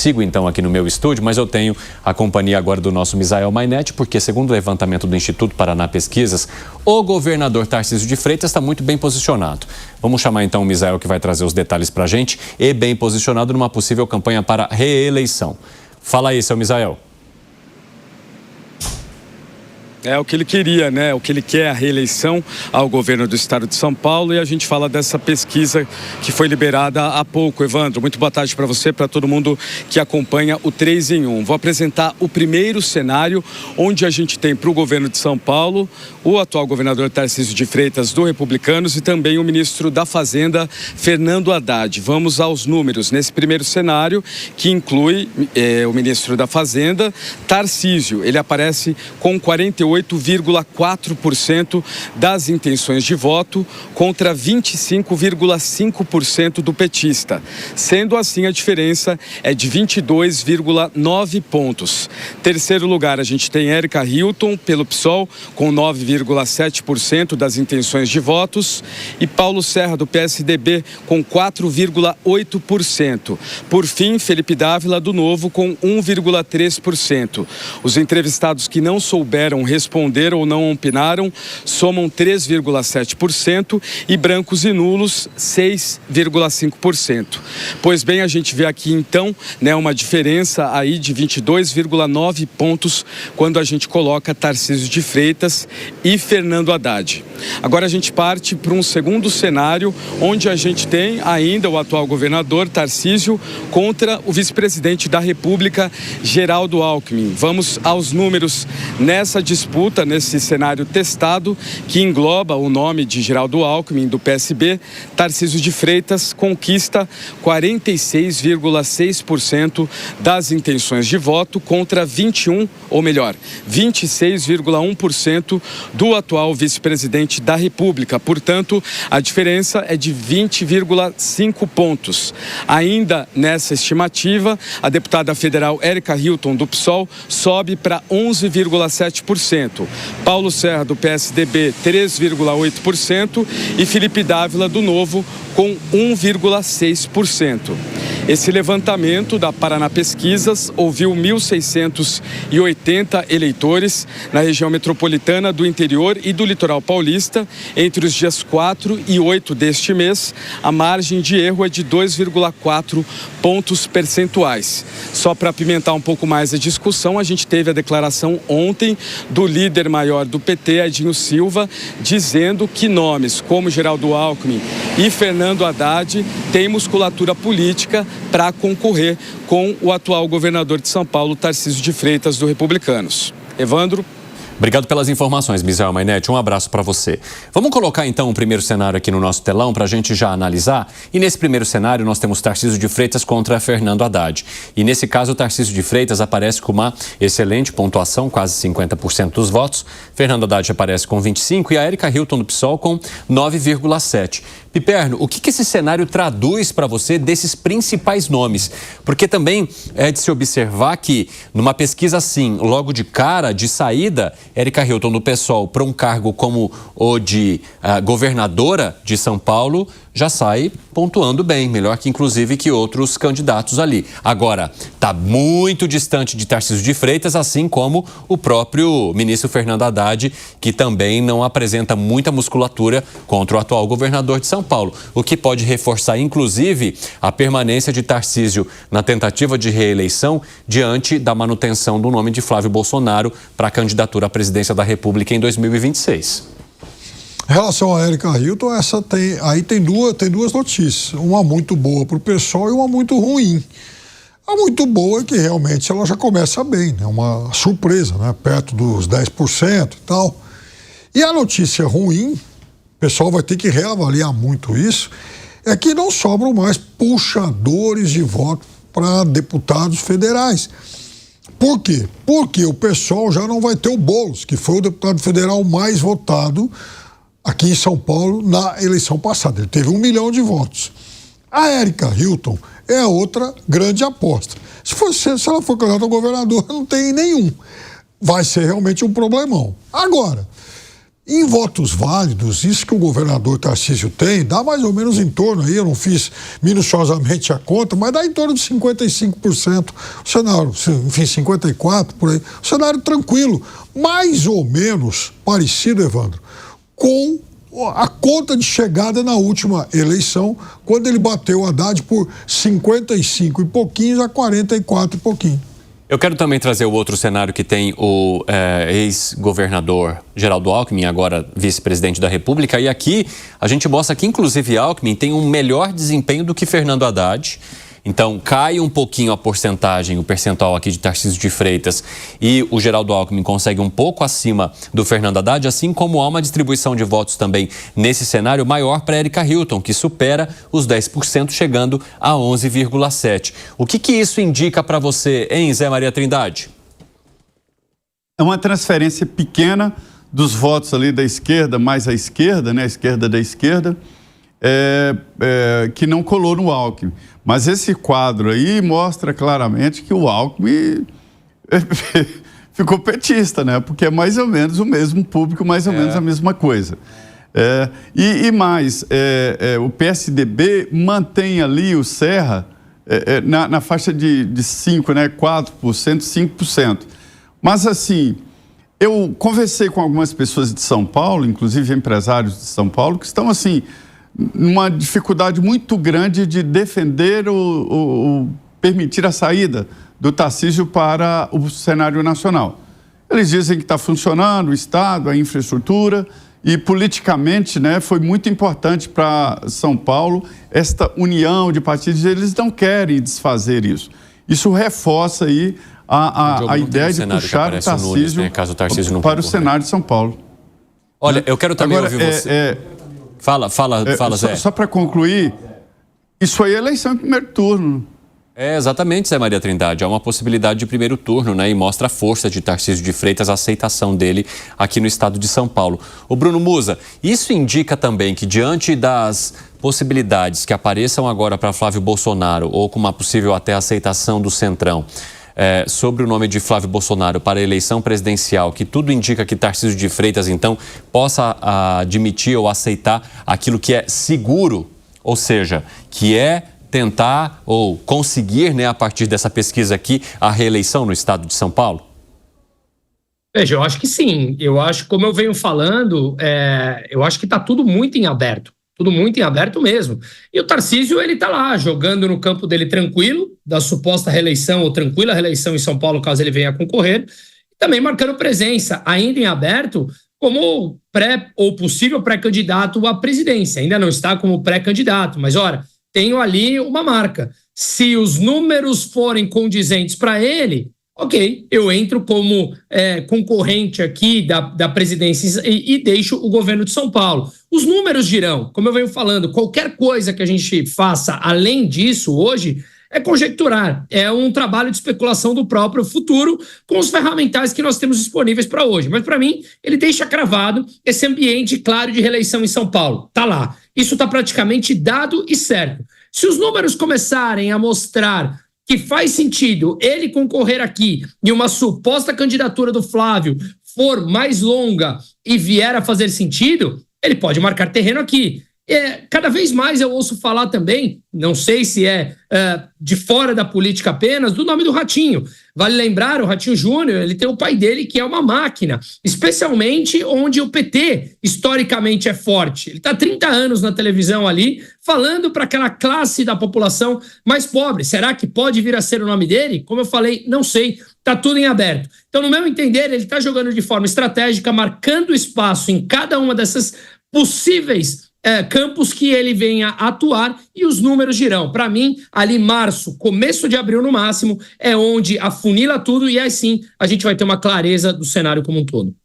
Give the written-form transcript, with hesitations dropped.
sigo então aqui no meu estúdio, mas eu tenho a companhia agora do nosso Misael Mainetti, porque segundo o levantamento do Instituto Paraná Pesquisas, o governador Tarcísio de Freitas está muito bem posicionado. Vamos chamar então o Misael, que vai trazer os detalhes para a gente, e bem posicionado numa possível campanha para reeleição. Fala aí, seu Misael. É o que ele queria, né? O que ele quer, a reeleição ao governo do estado de São Paulo. E a gente fala dessa pesquisa que foi liberada há pouco. Evandro, muito boa tarde para você, para todo mundo que acompanha o 3 em 1. Vou apresentar o primeiro cenário, onde a gente tem para o governo de São Paulo o atual governador Tarcísio de Freitas, do Republicanos, e também o ministro da Fazenda, Fernando Haddad. Vamos aos números. Nesse primeiro cenário, que inclui o ministro da Fazenda, Tarcísio, ele aparece com 48,4% das intenções de voto contra 25,5% do petista. Sendo assim, a diferença é de 22,9 pontos. Terceiro lugar, a gente tem Érica Hilton, pelo PSOL, com 9,7% das intenções de votos, e Paulo Serra, do PSDB, com 4,8%. Por fim, Felipe Dávila, do Novo, com 1,3%. Os entrevistados que não souberam responder ou não opinaram somam 3,7% e brancos e nulos 6,5%. Pois bem, a gente vê aqui então, né, uma diferença aí de 22,9 pontos quando a gente coloca Tarcísio de Freitas e Fernando Haddad. Agora a gente parte para um segundo cenário, onde a gente tem ainda o atual governador Tarcísio contra o vice-presidente da República, Geraldo Alckmin. Vamos aos números nessa disputa, nesse cenário testado, que engloba o nome de Geraldo Alckmin, do PSB. Tarcísio de Freitas conquista 46,6% das intenções de voto contra 26,1% do atual vice-presidente da República. Portanto, a diferença é de 20,5 pontos. Ainda nessa estimativa, a deputada federal Érica Hilton, do PSOL, sobe para 11,7%. Paulo Serra, do PSDB, 3,8% e Felipe Dávila, do Novo, com 1,6%. Esse levantamento da Paraná Pesquisas ouviu 1.680 eleitores na região metropolitana, do interior e do litoral paulista entre os dias 4 e 8 deste mês. A margem de erro é de 2,4 pontos percentuais. Só para apimentar um pouco mais a discussão, a gente teve a declaração ontem do líder maior do PT, Edinho Silva, dizendo que nomes como Geraldo Alckmin e Fernando Haddad têm musculatura política para concorrer com o atual governador de São Paulo, Tarcísio de Freitas, do Republicanos. Evandro. Obrigado pelas informações, Misael Mainetti. Um abraço para você. Vamos colocar então o primeiro cenário aqui no nosso telão para a gente já analisar. E nesse primeiro cenário nós temos Tarcísio de Freitas contra Fernando Haddad. E nesse caso o Tarcísio de Freitas aparece com uma excelente pontuação, quase 50% dos votos. Fernando Haddad aparece com 25% e a Érica Hilton do PSOL com 9,7%. Piperno, o que esse cenário traduz para você desses principais nomes? Porque também é de se observar que numa pesquisa assim, logo de cara, de saída, Érica Hilton do PSOL para um cargo como o de governadora de São Paulo já sai pontuando bem, melhor que inclusive que outros candidatos ali. Agora, está muito distante de Tarcísio de Freitas, assim como o próprio ministro Fernando Haddad, que também não apresenta muita musculatura contra o atual governador de São Paulo, o que pode reforçar inclusive a permanência de Tarcísio na tentativa de reeleição diante da manutenção do nome de Flávio Bolsonaro para a candidatura à presidência da República em 2026. Em relação a Érica Hilton, tem duas notícias. Uma muito boa para o pessoal e uma muito ruim. A muito boa é que realmente ela já começa bem, né? Uma surpresa, né? Perto dos 10% e tal. E a notícia ruim, o pessoal vai ter que reavaliar muito isso, é que não sobram mais puxadores de voto para deputados federais. Por quê? Porque o pessoal já não vai ter o Boulos, que foi o deputado federal mais votado aqui em São Paulo na eleição passada. Ele teve 1 milhão de votos. A Érica Hilton é outra grande aposta. Se ela for candidata ao governador, não tem nenhum. Vai ser realmente um problemão. Agora, Em votos válidos, isso que o governador Tarcísio tem, dá mais ou menos em torno, aí eu não fiz minuciosamente a conta, mas dá em torno de 55%. O cenário, enfim, 54% por aí. O cenário tranquilo, mais ou menos parecido, Evandro, com a conta de chegada na última eleição, quando ele bateu o Haddad por 55 e pouquinhos a 44 e pouquinho. Eu quero também trazer o outro cenário que tem o ex-governador Geraldo Alckmin, agora vice-presidente da República. E aqui a gente mostra que, inclusive, Alckmin tem um melhor desempenho do que Fernando Haddad. Então, cai um pouquinho a porcentagem, o percentual aqui de Tarcísio de Freitas, e o Geraldo Alckmin consegue um pouco acima do Fernando Haddad, assim como há uma distribuição de votos também nesse cenário maior para Erika Hilton, que supera os 10%, chegando a 11,7%. O que isso indica para você, hein, Zé Maria Trindade? É uma transferência pequena dos votos ali da esquerda, mais à esquerda, né, a esquerda da esquerda, que não colou no Alckmin. Mas esse quadro aí mostra claramente que o Alckmin ficou petista, né? Porque é mais ou menos o mesmo público, mais ou menos a mesma coisa. E mais, o PSDB mantém ali o Serra na faixa de 5%, né? 4%, 5%. Mas assim, eu conversei com algumas pessoas de São Paulo, inclusive empresários de São Paulo, que estão assim, numa dificuldade muito grande de defender permitir a saída do Tarcísio para o cenário nacional. Eles dizem que está funcionando o Estado, a infraestrutura, e politicamente, né, foi muito importante para São Paulo esta união de partidos. Eles não querem desfazer isso. Isso reforça aí a ideia de puxar o Tarcísio, Nunes, né, caso o Tarcísio não para o cenário de São Paulo. Olha, eu quero também ouvir você. Fala, Zé. Só para concluir, isso aí é eleição em primeiro turno. Exatamente, Zé Maria Trindade. Há uma possibilidade de primeiro turno, né? E mostra a força de Tarcísio de Freitas, a aceitação dele aqui no estado de São Paulo. O Bruno Musa, isso indica também que, diante das possibilidades que apareçam agora para Flávio Bolsonaro, ou com uma possível até aceitação do Centrão, sobre o nome de Flávio Bolsonaro para a eleição presidencial, que tudo indica que Tarcísio de Freitas, então, possa admitir ou aceitar aquilo que é seguro, ou seja, que é tentar ou conseguir, né, a partir dessa pesquisa aqui, a reeleição no estado de São Paulo? Veja, eu acho que sim. Eu acho, como eu venho falando, eu acho que está tudo muito em aberto. Tudo muito em aberto mesmo. E o Tarcísio, ele tá lá, jogando no campo dele tranquilo, da suposta reeleição ou tranquila reeleição em São Paulo, caso ele venha a concorrer, e também marcando presença, ainda em aberto, como pré ou possível pré-candidato à presidência. Ainda não está como pré-candidato, mas, ora, tenho ali uma marca. Se os números forem condizentes para ele, ok, eu entro como concorrente aqui da presidência e deixo o governo de São Paulo. Os números dirão, como eu venho falando, qualquer coisa que a gente faça além disso hoje é conjecturar, é um trabalho de especulação do próprio futuro com os ferramentais que nós temos disponíveis para hoje. Mas, para mim, ele deixa cravado esse ambiente claro de reeleição em São Paulo. Está lá. Isso está praticamente dado e certo. Se os números começarem a mostrar que faz sentido ele concorrer aqui e uma suposta candidatura do Flávio for mais longa e vier a fazer sentido, ele pode marcar terreno aqui. Cada vez mais eu ouço falar também, não sei se de fora da política apenas, do nome do Ratinho. Vale lembrar, o Ratinho Júnior, ele tem o pai dele que é uma máquina, especialmente onde o PT historicamente é forte. Ele está há 30 anos na televisão ali, falando para aquela classe da população mais pobre. Será que pode vir a ser o nome dele? Como eu falei, não sei, está tudo em aberto. Então, no meu entender, ele está jogando de forma estratégica, marcando espaço em cada uma dessas possíveis campos que ele venha atuar, e os números dirão. Para mim, ali março, começo de abril no máximo, é onde afunila tudo e aí sim a gente vai ter uma clareza do cenário como um todo.